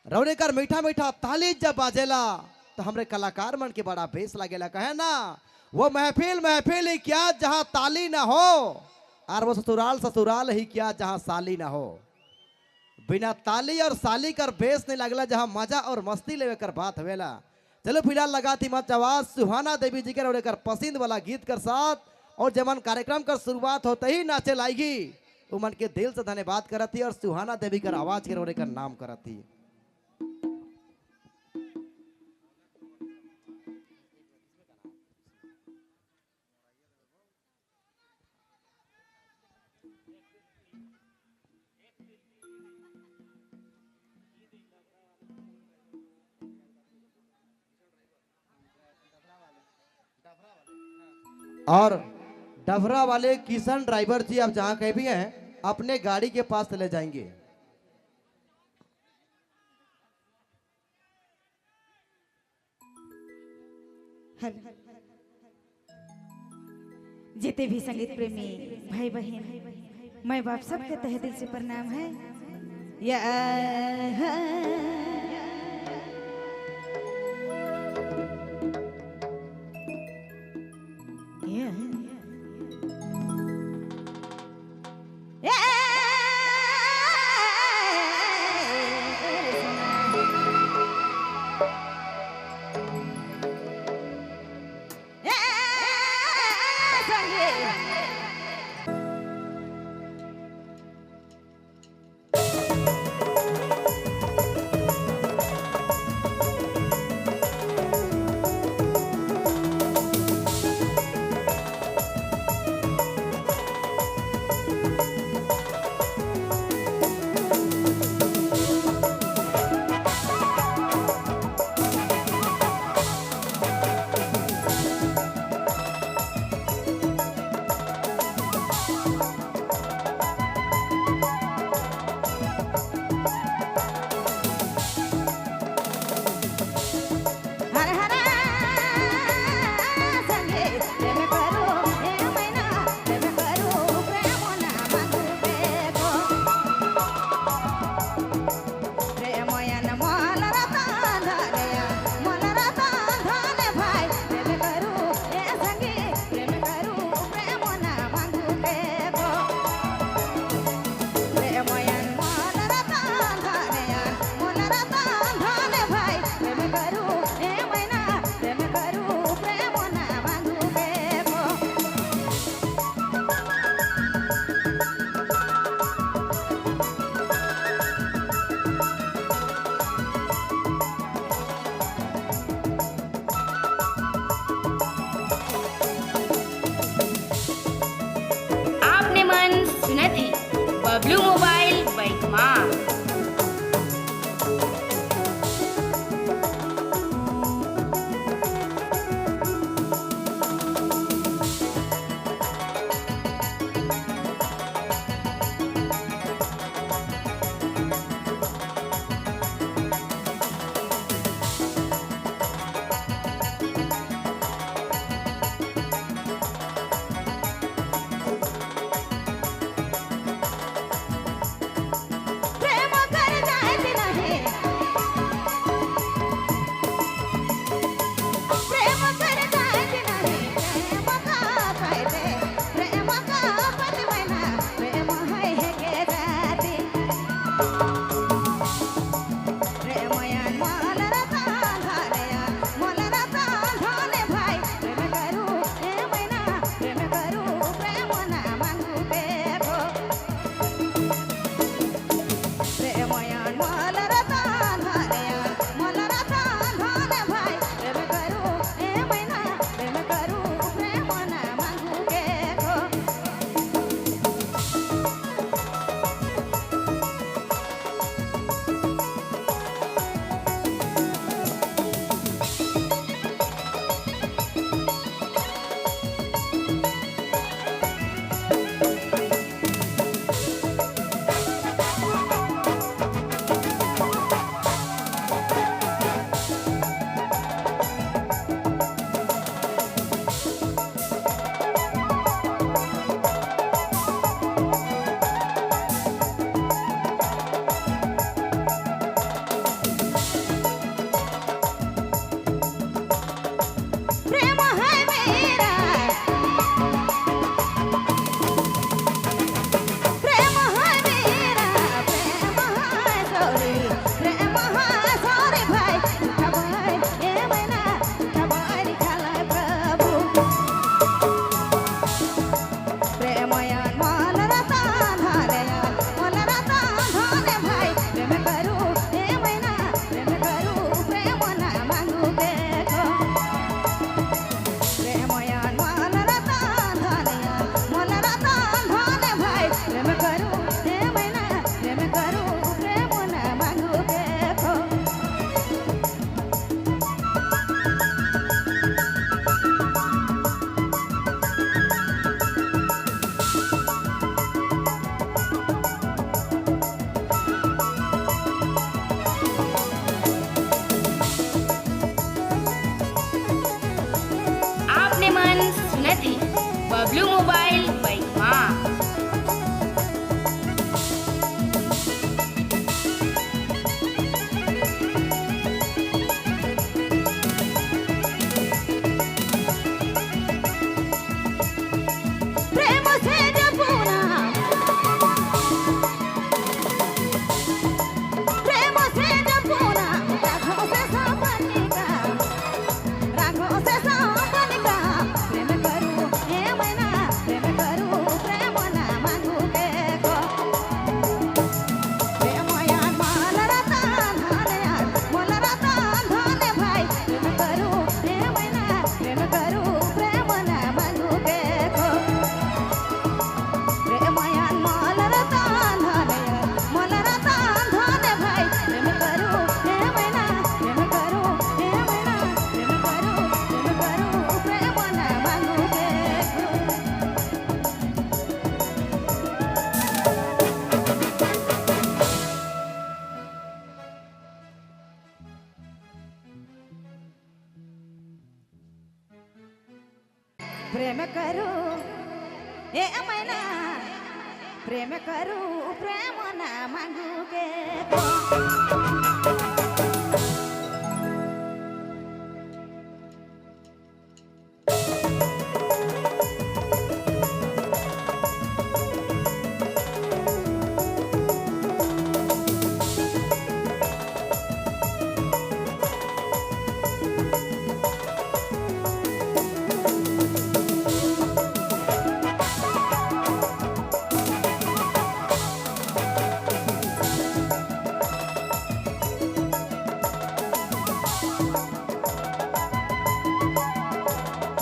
रौने कर मीठा मीठा ताली जब बाजेला तो हमरे कलाकार मन के बड़ा बेस लगेला। कहे ना वो महफिल महफिल ही क्या जहां ताली ना हो, और वो ससुराल ससुराल ही क्या जहां साली ना हो। बिना ताली और साली कर बेस नहीं लगला जहां मजा और मस्ती लेवे कर बात हवेला। चलो फिलहाल लगा थी मत आवाज सुहाना देवी जी के कर पसंद वाला गीत कर साथ, और जमन कार्यक्रम कर शुरुआत होते ही नाचे लाएगी वो मन के दिल से धन्यवाद करती और सुहाना देवी कर आवाज के कर नाम करती। और डभरा वाले किशन ड्राइवर जी आप जहां कहीं भी हैं अपने गाड़ी के पास चले जाएंगे। जितने भी संगीत प्रेमी भाई बहन माँ बाप सबके तहे दिल से प्रणाम है। या बबलू मोबाइल बैठमा। बबलू मोबाइल बैगमा। प्रेम से जपूना प्रेम से जपूना राघव से संपन्न का राघव से संपन्न का प्रेम करू हे मैना प्रेम करू प्रेम ना मांगू के को प्रेम यार माल रतन धन यार मोल रतन धन भाई प्रेम करू हे मैना प्रेम करू प्रेम ना मांगू के को प्रेम यार माल रतन धन यार मोल रतन धन भाई प्रेम करू हे मैना प्रेम करू हे मैना प्रेम करू प्रेम ना मांगू के प्रेम करू हे मैना प्रेम करू प्रेम ना मांगू के